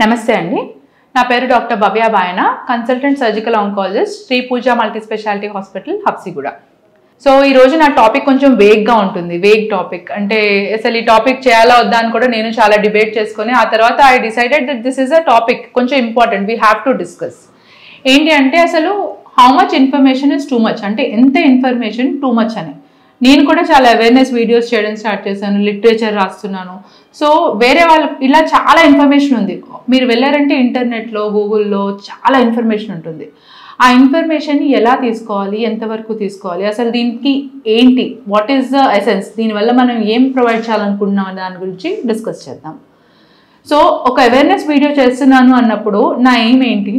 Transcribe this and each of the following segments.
నమస్తే అండి. నా పేరు doctor Bhavya Bayana, consultant surgical oncologist, Shri Pooja multi speciality hospital, Habsiguda. So ఈ రోజు నా టాపిక్ కొంచెం వేగ్గా ఉంటుంది. వేగ్ టాపిక్ అంటే అసలు ఈ టాపిక్ చేయాలా వద్దా అని కూడా నేను చాలా డిబేట్ చేసుకొని ఆ తర్వాత I decided that this is a topic కొంచెం important, we have to discuss. ఏంటి అంటే అసలు how much information is too much, అంటే ఎంత ఇన్ఫర్మేషన్ టూ మచ్ అని. నేను కూడా చాలా అవేర్నెస్ వీడియోస్ చేయడం స్టార్ట్ చేశాను, లిటరేచర్ రాస్తున్నాను. సో వేరే వాళ్ళు ఇలా చాలా ఇన్ఫర్మేషన్ ఉంది. మీరు వెళ్ళారంటే ఇంటర్నెట్లో, గూగుల్లో చాలా ఇన్ఫర్మేషన్ ఉంటుంది. ఆ ఇన్ఫర్మేషన్ని ఎలా తీసుకోవాలి, ఎంతవరకు తీసుకోవాలి, అసలు దీనికి ఏంటి, వాట్ ఈస్ ద ఎసెన్స్, దీనివల్ల మనం ఏం ప్రొవైడ్ చేయాలనుకుంటున్నాం దాని గురించి డిస్కస్ చేద్దాం. సో ఒక అవేర్నెస్ వీడియో చేస్తున్నాను అన్నప్పుడు నా ఎయిమ్ ఏంటి,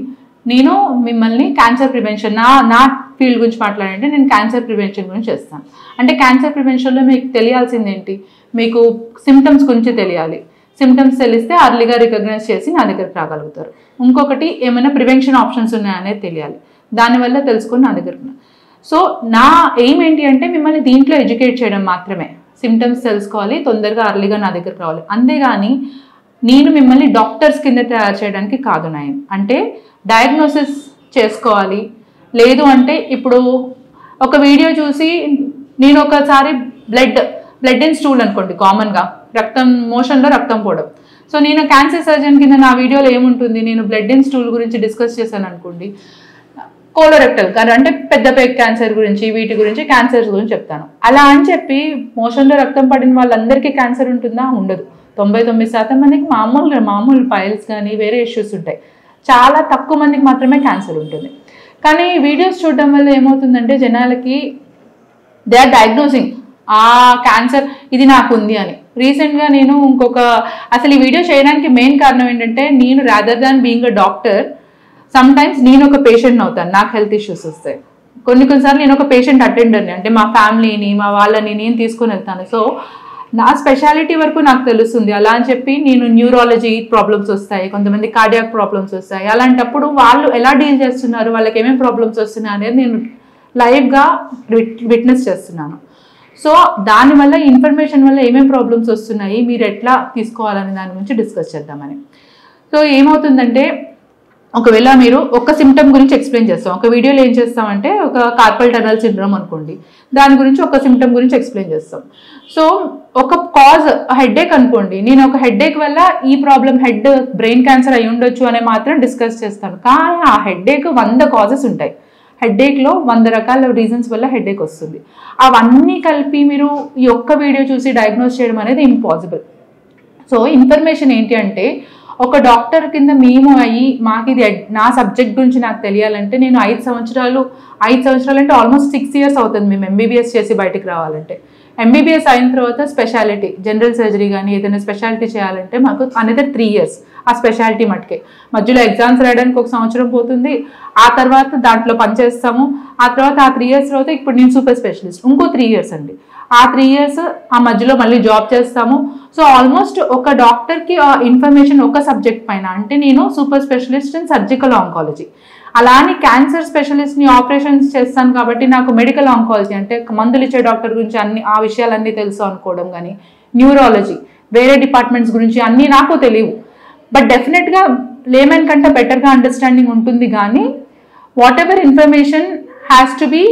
నేను మిమ్మల్ని క్యాన్సర్ ప్రివెన్షన్, నా ఫీల్డ్ గురించి మాట్లాడంటే నేను క్యాన్సర్ ప్రివెన్షన్ గురించి చేస్తాను. అంటే క్యాన్సర్ ప్రివెన్షన్లో మీకు తెలియాల్సింది ఏంటి, మీకు సిమ్టమ్స్ గురించి తెలియాలి. సిమ్టమ్స్ తెలిస్తే అర్లీగా రికగ్నైజ్ చేసి నా దగ్గరకు రాగలుగుతారు. ఇంకొకటి ఏమైనా ప్రివెన్షన్ ఆప్షన్స్ ఉన్నాయనేది తెలియాలి, దానివల్ల తెలుసుకొని నా దగ్గర. సో నా ఎయిమ్ ఏంటి అంటే మిమ్మల్ని దీంట్లో ఎడ్యుకేట్ చేయడం మాత్రమే. సిమ్టమ్స్ తెలుసుకోవాలి, తొందరగా అర్లీగా నా దగ్గరకు రావాలి. అంతేగాని నేను మిమ్మల్ని డాక్టర్స్ కింద తయారు చేయడానికి కాదు నా ఎయిమ్. అంటే డయాగ్నోసిస్ చేసుకోవాలి. లేదు అంటే ఇప్పుడు ఒక వీడియో చూసి నేను ఒకసారి బ్లడ్ ఇన్ స్టూల్ అనుకోండి, కామన్గా రక్తం మోషన్లో రక్తం పోవడం. సో నేను క్యాన్సర్ సర్జన్ కింద నా వీడియోలో ఏముంటుంది, నేను బ్లడ్ ఇన్ స్టూల్ గురించి డిస్కస్ చేశాను అనుకోండి, కోలోరెక్టల్ అంటే పెద్ద పేక్ క్యాన్సర్ గురించి, వీటి గురించి, క్యాన్సర్స్ గురించి చెప్తాను. అలా అని చెప్పి మోషన్లో రక్తం పడిన వాళ్ళందరికీ క్యాన్సర్ ఉంటుందా? ఉండదు. 99% మందికి మామూలు పైల్స్ కానీ వేరే ఇష్యూస్ ఉంటాయి. చాలా తక్కువ మందికి మాత్రమే క్యాన్సర్ ఉంటుంది. కానీ వీడియోస్ చూడడం వల్ల ఏమవుతుందంటే జనాలకి దే ఆర్ డయాగ్నోసింగ్ ఆ క్యాన్సర్ ఇది నాకు ఉంది అని. రీసెంట్గా నేను అసలు ఈ వీడియో చేయడానికి మెయిన్ కారణం ఏంటంటే నేను rather than being a doctor some times నేను ఒక పేషెంట్ని అవుతాను, నాకు హెల్త్ ఇష్యూస్ వస్తాయి. కొన్నిసార్లు నేను ఒక పేషెంట్ అటెండర్ని, అంటే మా ఫ్యామిలీని మా వాళ్ళని నేను తీసుకొని వెళ్తాను. సో నా స్పెషాలిటీ వరకు నాకు తెలుస్తుంది. అలా అని చెప్పి నేను న్యూరాలజీ ప్రాబ్లమ్స్ వస్తాయి, కొంతమంది కార్డియాక్ ప్రాబ్లమ్స్ వస్తాయి. అలాంటప్పుడు వాళ్ళు ఎలా డీల్ చేస్తున్నారు, వాళ్ళకి ఏమేమి ప్రాబ్లమ్స్ వస్తున్నాయి అనేది నేను లైవ్గా విట్నెస్ చేస్తున్నాను. సో దానివల్ల ఇన్ఫర్మేషన్ వల్ల ఏమేమి ప్రాబ్లమ్స్ వస్తున్నాయి, మీరు ఎట్లా తీసుకోవాలనే దాని గురించి డిస్కస్ చేద్దామని. సో ఏమవుతుందంటే ఒకవేళ మీరు ఒక సిమ్టమ్ గురించి ఎక్స్ప్లెయిన్ చేస్తాం, ఒక వీడియోలో ఏం చేస్తామంటే ఒక కార్పల్ టనల్ సిండ్రోమ్ అనుకోండి, దాని గురించి ఒక సిమ్టమ్ గురించి ఎక్స్ప్లెయిన్ చేస్తాం. సో ఒక కాజ్ హెడ్ఏక్ అనుకోండి, నేను ఒక హెడ్ఏక్ వల్ల ఈ ప్రాబ్లం బ్రెయిన్ క్యాన్సర్ అయి ఉండొచ్చు అనే మాత్రం డిస్కస్ చేస్తాను. కానీ ఆ హెడ్ఏక్ 100 కాజెస్ ఉంటాయి. హెడ్ఏక్లో 100 రకాల రీజన్స్ వల్ల హెడ్ఏక్ వస్తుంది. అవన్నీ కలిపి మీరు ఈ ఒక్క వీడియో చూసి డయాగ్నోస్ చేయడం అనేది ఇంపాసిబుల్. సో ఇన్ఫర్మేషన్ ఏంటి అంటే ఒక డాక్టర్ కింద మేము అయ్యి మాకు ఇది నా సబ్జెక్ట్ గురించి నాకు తెలియాలంటే నేను 5 సంవత్సరాలు అంటే ఆల్మోస్ట్ 6 years అవుతుంది మేము ఎంబీబీఎస్ చేసి బయటికి రావాలంటే. ఎంబీబీఎస్ అయిన తర్వాత స్పెషాలిటీ జనరల్ సర్జరీ కానీ ఏదైనా స్పెషాలిటీ చేయాలంటే మాకు అనేది 3 years ఆ స్పెషాలిటీ మటుకే. మధ్యలో ఎగ్జామ్స్ రాయడానికి 1 సంవత్సరం పోతుంది, ఆ తర్వాత దాంట్లో పనిచేస్తాము. ఆ తర్వాత ఆ 3 years తర్వాత ఇప్పుడు నేను సూపర్ స్పెషలిస్ట్, ఇంకో 3 years అండి. ఆ 3 years ఆ మధ్యలో మళ్ళీ జాబ్ చేస్తాము. సో ఆల్మోస్ట్ ఒక డాక్టర్కి ఇన్ఫర్మేషన్ ఒక సబ్జెక్ట్ పైన, అంటే నేను super specialist in surgical oncology. అలానే క్యాన్సర్ స్పెషలిస్ట్ని ఆపరేషన్స్ చేస్తాను కాబట్టి నాకు మెడికల్ ఆంకాలజీ అంటే మందులు ఇచ్చే డాక్టర్ గురించి ఆ విషయాలన్నీ తెలుసు అనుకోవడం, కానీ న్యూరాలజీ వేరే డిపార్ట్మెంట్స్ గురించి అన్నీ నాకు తెలియవు. బట్ డెఫినెట్గా లేమెన్ కంటే బెటర్గా అండర్స్టాండింగ్ ఉంటుంది. కానీ whatever information has to be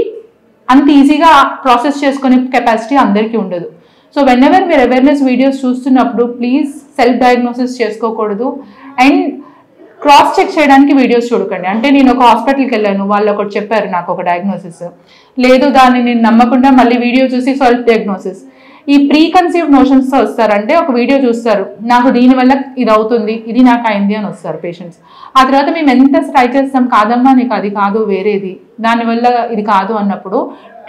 అంత ఈజీగా ప్రాసెస్ చేసుకునే కెపాసిటీ అందరికీ ఉండదు. సో వెన్ ఎవర్ మీరు అవేర్నెస్ వీడియోస్ చూస్తున్నప్పుడు ప్లీజ్ సెల్ఫ్ డయాగ్నోసిస్ చేసుకోకూడదు అండ్ క్రాస్ చెక్ చేయడానికి వీడియోస్ చూడకండి. అంటే నేను ఒక హాస్పిటల్కి వెళ్ళాను, వాళ్ళు ఒకటి చెప్పారు నాకు ఒక డయాగ్నోసిస్, లేదు దాన్ని నేను నమ్మకుండా మళ్ళీ వీడియో చూసి సెల్ఫ్ డయాగ్నోసిస్, ఈ ప్రీ కన్సీవ్డ్ నోషన్స్తో వస్తారంటే ఒక వీడియో చూస్తారు, నాకు దీనివల్ల ఇది అవుతుంది, ఇది నాకు అయింది అని వస్తారు పేషెంట్స్. ఆ తర్వాత మేము ఎంత ట్రై చేస్తాం, కాదమ్మా నీకు అది కాదు వేరేది, దానివల్ల ఇది కాదు అన్నప్పుడు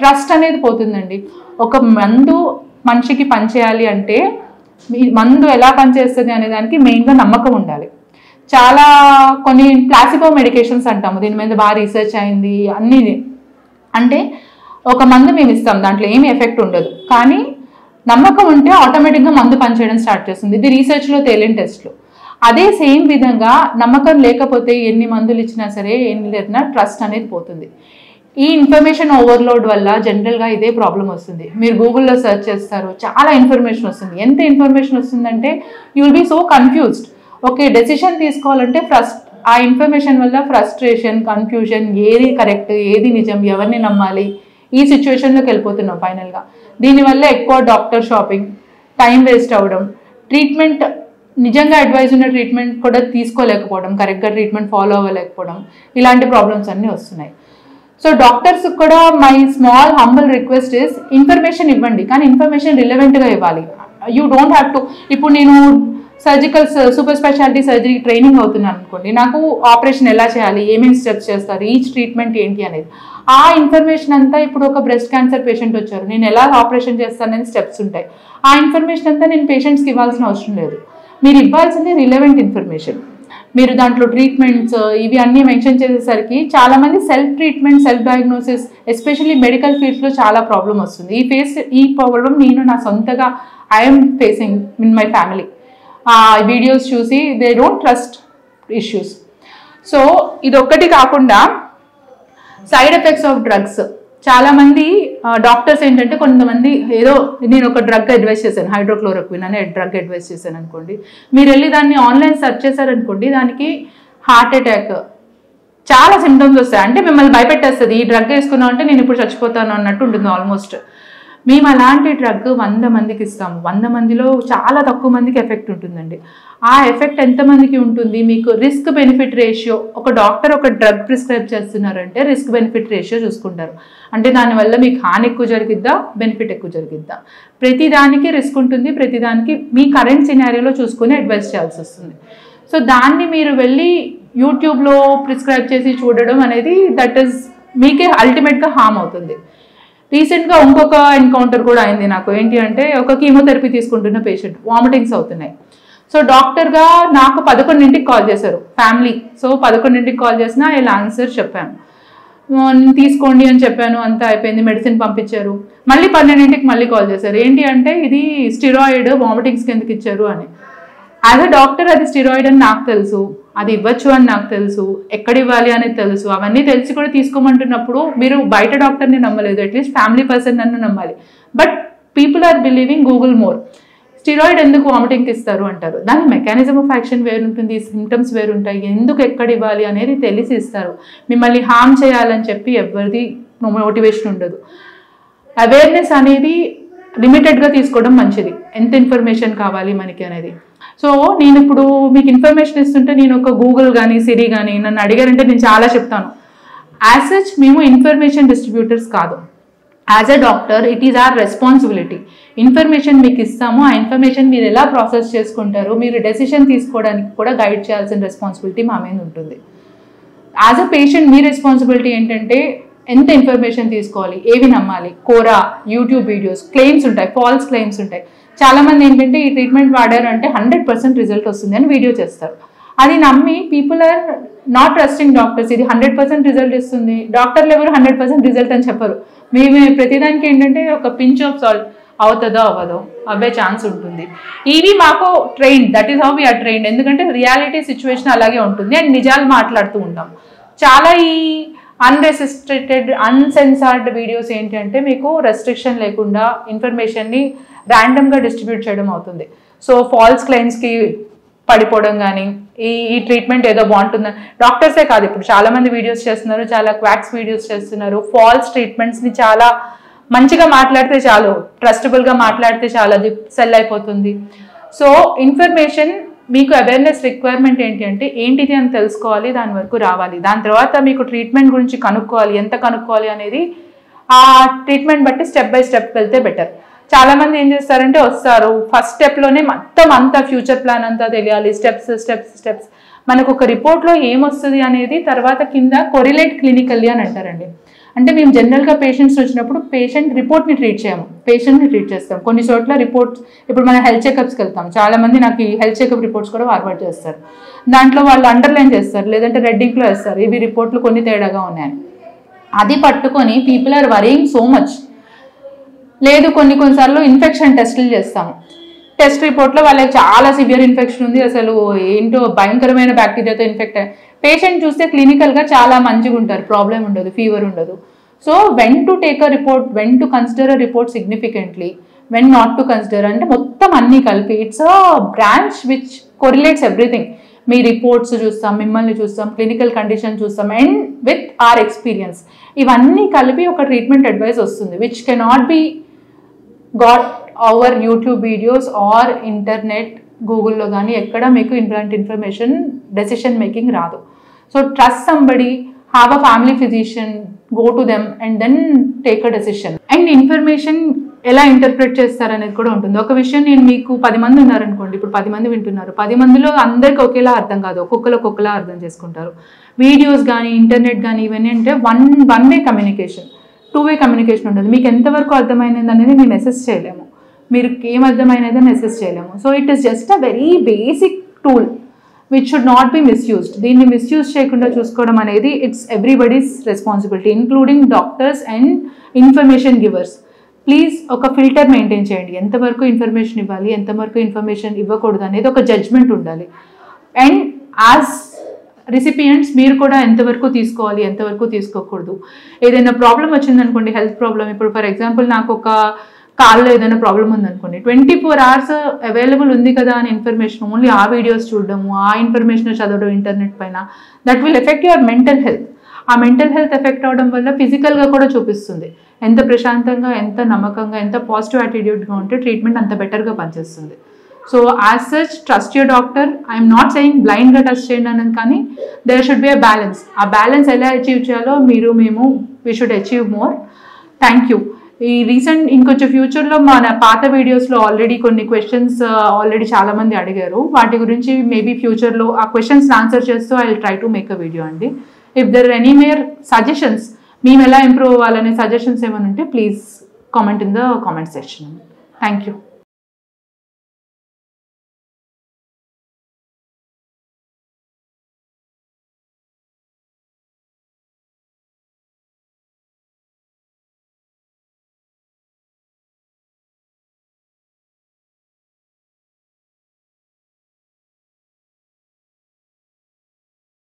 ట్రస్ట్ అనేది పోతుందండి. ఒక మందు మనిషికి పనిచేయాలి అంటే మందు ఎలా పనిచేస్తుంది అనే దానికి మెయిన్గా నమ్మకం ఉండాలి. చాలా కొన్ని ప్లాసిబో మెడికేషన్స్ అంటాము, దీని మీద బాగా రీసెర్చ్ అయింది అన్నీ. అంటే ఒక మందు మేము ఇస్తాం, దాంట్లో ఏమి ఎఫెక్ట్ ఉండదు, కానీ నమ్మకం ఉంటే ఆటోమేటిక్గా మందు పనిచేయడం స్టార్ట్ చేస్తుంది. ఇది రీసెర్చ్లో తేలిన టెస్ట్లు. అదే సేమ్ విధంగా నమ్మకం లేకపోతే ఎన్ని మందులు ఇచ్చినా సరే ఎన్ని లేదన్నా ట్రస్ట్ అనేది పోతుంది. ఈ ఇన్ఫర్మేషన్ ఓవర్లోడ్ వల్ల జనరల్గా ఇదే ప్రాబ్లం వస్తుంది. మీరు గూగుల్లో సెర్చ్ చేస్తారు, చాలా ఇన్ఫర్మేషన్ వస్తుంది. ఎంత ఇన్ఫర్మేషన్ వస్తుందంటే you will be so confused. Okay, decision తీసుకోవాలంటే ఆ ఇన్ఫర్మేషన్ వల్ల ఫ్రస్ట్రేషన్, కన్ఫ్యూజన్, ఏది కరెక్ట్, ఏది నిజం, ఎవరిని నమ్మాలి, ఈ సిచ్యువేషన్లోకి వెళ్ళిపోతున్నాం ఫైనల్గా. దీనివల్ల ఎక్కువ డాక్టర్ షాపింగ్, టైం వేస్ట్ అవ్వడం, ట్రీట్మెంట్ నిజంగా అడ్వైజ్ ఉన్న ట్రీట్మెంట్ కూడా తీసుకోలేకపోవడం, కరెక్ట్గా ట్రీట్మెంట్ ఫాలో అవ్వలేకపోవడం, ఇలాంటి ప్రాబ్లమ్స్ అన్నీ వస్తున్నాయి. సో డాక్టర్స్ కూడా my small humble request is information ఇవ్వండి, కానీ ఇన్ఫర్మేషన్ రిలవెంట్గా ఇవ్వాలి. యూ డోంట్ హ్యావ్ టు, ఇప్పుడు నేను surgical super speciality surgery training అవుతున్నాను అనుకోండి, నాకు ఆపరేషన్ ఎలా చేయాలి, ఏమేమి స్టెప్స్ చేస్తారు, ఈచ్ ట్రీట్మెంట్ ఏంటి అనేది ఆ ఇన్ఫర్మేషన్ అంతా, ఇప్పుడు ఒక బ్రెస్ట్ క్యాన్సర్ పేషెంట్ వచ్చారు, నేను ఎలా ఆపరేషన్ చేస్తానని స్టెప్స్ ఉంటాయి. ఆ ఇన్ఫర్మేషన్ అంతా నేను పేషెంట్స్కి ఇవ్వాల్సిన అవసరం లేదు. మీరు ఇవ్వాల్సింది రిలవెంట్ ఇన్ఫర్మేషన్. మీరు దాంట్లో ట్రీట్మెంట్స్ ఇవి అన్నీ మెన్షన్ చేసేసరికి చాలామంది self treatment, self diagnosis, especially medical ఫీల్డ్స్లో చాలా ప్రాబ్లం వస్తుంది. ఈ ప్రాబ్లం నేను నా సొంతగా I'm facing in my family. ఆ వీడియోస్ చూసి they don't trust issues. So ఇదొక్కటి కాకుండా సైడ్ ఎఫెక్ట్స్ ఆఫ్ డ్రగ్స్. చాలామంది డాక్టర్స్ ఏంటంటే, కొంతమంది ఏదో నేను ఒక డ్రగ్ అడ్వైస్ చేశాను, హైడ్రోక్లోరోక్విన్ అనే డ్రగ్ అడ్వైస్ చేశాను అనుకోండి, మీరు వెళ్ళి దాన్ని ఆన్లైన్ సెర్చ్ చేశారనుకోండి, దానికి హార్ట్ అటాక్ చాలా సిమ్టమ్స్ వస్తాయి. అంటే మిమ్మల్ని భయపెట్టేస్తుంది, ఈ డ్రగ్ వేసుకున్నాం అంటే నేను ఇప్పుడు చచ్చిపోతాను అన్నట్టు ఉంటుంది ఆల్మోస్ట్. మేము అలాంటి డ్రగ్ 100 మందికి ఇస్తాము. 100 మందిలో చాలా తక్కువ మందికి ఎఫెక్ట్ ఉంటుందండి. ఆ ఎఫెక్ట్ ఎంతమందికి ఉంటుంది? మీకు రిస్క్ బెనిఫిట్ రేషియో, ఒక డాక్టర్ ఒక డ్రగ్ ప్రిస్క్రైబ్ చేస్తున్నారంటే రిస్క్ బెనిఫిట్ రేషియో చూసుకుంటారు. అంటే దానివల్ల మీకు హాని ఎక్కువ జరిగిద్దా, బెనిఫిట్ ఎక్కువ జరిగిద్దా, ప్రతిదానికి రిస్క్ ఉంటుంది, ప్రతిదానికి మీ కరెంట్ సినారియోలో చూసుకొని అడ్వైస్ చేయాల్సి వస్తుంది. సో దాన్ని మీరు వెళ్ళి యూట్యూబ్లో ప్రిస్క్రైబ్ చేసి చూడడం అనేది దట్ ఈస్ మీకే అల్టిమేట్గా హామ్ అవుతుంది. రీసెంట్గా ఇంకొక ఎన్కౌంటర్ కూడా అయింది నాకు. ఏంటి అంటే, ఒక కీమోథెరపీ తీసుకుంటున్న పేషెంట్ వామిటింగ్స్ అవుతున్నాయి. సో డాక్టర్గా నాకు 11ంటికి కాల్ చేశారు ఫ్యామిలీ. సో 11ంటికి కాల్ చేసినా ఇలా ఆన్సర్ చెప్పాను, తీసుకోండి అని చెప్పాను, అంతా అయిపోయింది, మెడిసిన్ పంపించారు. మళ్ళీ 12ంటికి మళ్ళీ కాల్ చేశారు. ఏంటి అంటే, ఇది స్టిరాయిడ్, వామిటింగ్స్కి ఎందుకు ఇచ్చారు అని. యాజ్ అ డాక్టర్ అది స్టిరాయిడ్ అని నాకు తెలుసు, అది ఇవ్వచ్చు అని నాకు తెలుసు, ఎక్కడ ఇవ్వాలి అనేది తెలుసు. అవన్నీ తెలిసి కూడా తీసుకోమంటున్నప్పుడు మీరు బయట డాక్టర్ని నమ్మలేదు, అట్లీస్ట్ ఫ్యామిలీ పర్సన్ నన్ను నమ్మాలి. But people are believing Google more. Steroid ఎందుకు వామిటింగ్కి ఇస్తారు అంటారు. దాని మెకానిజం ఆఫ్ యాక్షన్ వేరుంటుంది, సిమ్టమ్స్ వేరుంటాయి, ఎందుకు ఎక్కడ ఇవ్వాలి అనేది తెలిసి ఇస్తారు. మిమ్మల్ని హార్మ్ చేయాలని చెప్పి ఎవరిది మోటివేషన్ ఉండదు. అవేర్నెస్ అనేది లిమిటెడ్గా తీసుకోవడం మంచిది, ఎంత ఇన్ఫర్మేషన్ కావాలి మనకి అనేది. సో నేను ఇప్పుడు మీకు ఇన్ఫర్మేషన్ ఇస్తుంటే, నేను ఒక గూగుల్ కానీ సిరి కానీ నన్ను అడిగారంటే నేను చాలా చెప్తాను. యాజ్ సచ్ మేము ఇన్ఫర్మేషన్ డిస్ట్రిబ్యూటర్స్ కాదు. As a doctor it is our responsibility. Information మీకు ఇస్తాము, ఆ ఇన్ఫర్మేషన్ మీరు ఎలా ప్రాసెస్ చేసుకుంటారు, మీరు డెసిషన్ తీసుకోవడానికి కూడా గైడ్ చేయాల్సిన రెస్పాన్సిబిలిటీ మా మీద ఉంటుంది. As a patient me responsibility ఏంటంటే, ఎంత ఇన్ఫర్మేషన్ తీసుకోవాలి, ఏవి నమ్మాలి. కోరా యూట్యూబ్ వీడియోస్, క్లెయిమ్స్ ఉంటాయి, ఫాల్స్ క్లెయిమ్స్ ఉంటాయి. చాలామంది ఏంటంటే, ఈ ట్రీట్మెంట్ వాడారంటే 100% రిజల్ట్ వస్తుంది అని వీడియో చేస్తారు. అది నమ్మి people are not trusting doctors. ఇది 100% రిజల్ట్ ఇస్తుంది, డాక్టర్లు ఎవరు 100% రిజల్ట్ అని చెప్పరు. మేము ప్రతిదానికి ఏంటంటే ఒక పించ్ ఆఫ్ సాల్ట్, అవుతుందో అవ్వదో, అవే ఛాన్స్ ఉంటుంది. ఇవి మాకు train, that is how we are trained. ఎందుకంటే రియాలిటీ సిచ్యువేషన్ అలాగే ఉంటుంది అండ్ నిజాలు మాట్లాడుతూ ఉంటాం. చాలా ఈ అన్రెస్ట్రిక్టెడ్, అన్సెన్సార్డ్ వీడియోస్ ఏంటి అంటే, మీకు రెస్ట్రిక్షన్ లేకుండా ఇన్ఫర్మేషన్ని ర్యాండమ్గా డిస్ట్రిబ్యూట్ చేయడం అవుతుంది. సో ఫాల్స్ క్లెయిమ్స్కి పడిపోవడం కానీ, ఈ ట్రీట్మెంట్ ఏదో బాగుంటుందని, డాక్టర్సే కాదు ఇప్పుడు చాలామంది వీడియోస్ చేస్తున్నారు, చాలా క్వాక్స్ వీడియోస్ చేస్తున్నారు. ఫాల్స్ ట్రీట్మెంట్స్ని చాలా మంచిగా మాట్లాడితే చాలు, ట్రస్టబుల్గా మాట్లాడితే చాలా అది సెల్ అయిపోతుంది. సో ఇన్ఫర్మేషన్, మీకు అవేర్నెస్ రిక్వైర్మెంట్ ఏంటి అంటే, ఏంటిది అని తెలుసుకోవాలి, దాని వరకు రావాలి. దాని తర్వాత మీకు ట్రీట్మెంట్ గురించి కనుక్కోవాలి, ఎంత కనుక్కోవాలి అనేది ఆ ట్రీట్మెంట్ బట్టి స్టెప్ బై స్టెప్ వెళ్తే బెటర్. చాలామంది ఏం చేస్తారంటే, వస్తారు ఫస్ట్ స్టెప్లోనే మొత్తం అంతా ఫ్యూచర్ ప్లాన్ అంతా తెలియాలి, స్టెప్స్ స్టెప్స్ స్టెప్స్. మనకు ఒక రిపోర్ట్లో ఏమొస్తుంది అనేది తర్వాత కింద కొరిలేట్ క్లినికల్లీ అని అంటారండి. అంటే మేము జనరల్గా పేషెంట్స్ వచ్చినప్పుడు పేషెంట్ రిపోర్ట్ని ట్రీట్ చేయము, పేషెంట్ని ట్రీట్ చేస్తాం. కొన్ని చోట్ల రిపోర్ట్స్, ఇప్పుడు మనం హెల్త్ చెకప్స్కి వెళ్తాం, చాలామంది నాకు ఈ హెల్త్ చెకప్ రిపోర్ట్స్ కూడా ఫార్వర్డ్ చేస్తారు. దాంట్లో వాళ్ళు అండర్లైన్ చేస్తారు, లేదంటే రెడ్ ఇంక్లో వేస్తారు, ఇవి రిపోర్ట్లు కొన్ని తేడాగా ఉన్నాయని. అది పట్టుకొని people are worrying so much. లేదు, కొన్నిసార్లు ఇన్ఫెక్షన్ టెస్టులు చేస్తాము. టెస్ట్ రిపోర్ట్లో వాళ్ళకి చాలా సివియర్ ఇన్ఫెక్షన్ ఉంది, అసలు ఏంటో భయంకరమైన బ్యాక్టీరియాతో ఇన్ఫెక్ట్ అయ్యి, పేషెంట్ చూస్తే క్లినికల్గా చాలా మంచిగా ఉంటారు, ప్రాబ్లం ఉండదు, ఫీవర్ ఉండదు. So when to take a report, when to consider a report significantly, when not to consider అంటే మొత్తం అన్నీ కలిపి it's a branch which correlates everything. మీ రిపోర్ట్స్ చూస్తాం, మిమ్మల్ని చూస్తాం, క్లినికల్ కండిషన్ చూస్తాం, అండ్ విత్ ఆర్ ఎక్స్పీరియన్స్ ఇవన్నీ కలిపి ఒక ట్రీట్మెంట్ అడ్వైస్ వస్తుంది, which cannot be got our YouTube videos or internet, గూగుల్లో కానీ ఎక్కడ మీకు ఇలాంటి ఇన్ఫర్మేషన్ డెసిషన్ మేకింగ్ రాదు. So trust somebody, have a family physician, go to them and then take a decision. And information ఎలా interpret చేస్తారనేది కూడా ఉంటుంది. ఒక విషయం నేను మీకు 10 మంది ఉన్నారనుకోండి, ఇప్పుడు 10 మంది వింటున్నారు, 10 మందిలో అందరికి ఒకేలా అర్థం కాదు, ఒక్కొక్కలా అర్థం చేసుకుంటారు. వీడియోస్ కానీ ఇంటర్నెట్ కానీ ఇవన్నీ అంటే one way communication, 2 way communication ఉంటుంది. మీకు ఎంతవరకు అర్థమైనది అనేది మేము అసెస్ చేయలేము, మీరు ఏం అర్థమైనదని అసెస్ చేయలేము. So it is just a very basic tool which should not be misused. దీన్ని మిస్యూజ్ చేయకుండా చూసుకోవడం అనేది it's everybody's responsibility, including doctors and information givers. Please ఒక ఫిల్టర్ మెయింటైన్ చేయండి, ఎంతవరకు ఇన్ఫర్మేషన్ ఇవ్వాలి, ఎంతవరకు ఇన్ఫర్మేషన్ ఇవ్వకూడదు అనేది ఒక జడ్జ్మెంట్ ఉండాలి. అండ్ యాజ్ రిసిపియంట్స్ మీరు కూడా ఎంతవరకు తీసుకోవాలి, ఎంతవరకు తీసుకోకూడదు. ఏదైనా ప్రాబ్లం వచ్చిందనుకోండి, హెల్త్ ప్రాబ్లం, ఇప్పుడు ఫర్ ఎగ్జాంపుల్ నాకు ఒక కాల్లో ఏదైనా ప్రాబ్లం ఉందనుకోండి, 24 hours అవైలబుల్ ఉంది కదా అని ఇన్ఫర్మేషన్ ఓన్లీ ఆ వీడియోస్ చూడడము, ఆ ఇన్ఫర్మేషన్ చదవడం ఇంటర్నెట్ పైన, that will effect your mental health. ఆ మెంటల్ హెల్త్ ఎఫెక్ట్ అవడం వల్ల ఫిజికల్గా కూడా చూపిస్తుంది. ఎంత ప్రశాంతంగా, ఎంత నమ్మకంగా, ఎంత పాజిటివ్ యాటిట్యూడ్గా ఉంటే ట్రీట్మెంట్ అంత బెటర్గా పనిచేస్తుంది. So as such trust your doctor. I'm not saying బ్లైండ్గా ట్రస్ట్ చేయండి అన్నది, కానీ there should be a balance. ఆ బ్యాలెన్స్ ఎలా అచీవ్ చేయాలో మేము we should achieve more. Thank you. ఈ రీసెంట్ ఇంకొంచెం ఫ్యూచర్లో మన పాత వీడియోస్లో ఆల్రెడీ కొన్ని క్వశ్చన్స్ ఆల్రెడీ చాలామంది అడిగారు, వాటి గురించి మేబీ ఫ్యూచర్లో ఆ క్వశ్చన్స్ ఆన్సర్ చేస్తూ I will try to make a video అండి. If there any more suggestions, మేము ఎలా ఇంప్రూవ్ అవ్వాలనే సజెషన్స్ ఏమైనా ఉంటే please comment in the comment section. Thank you.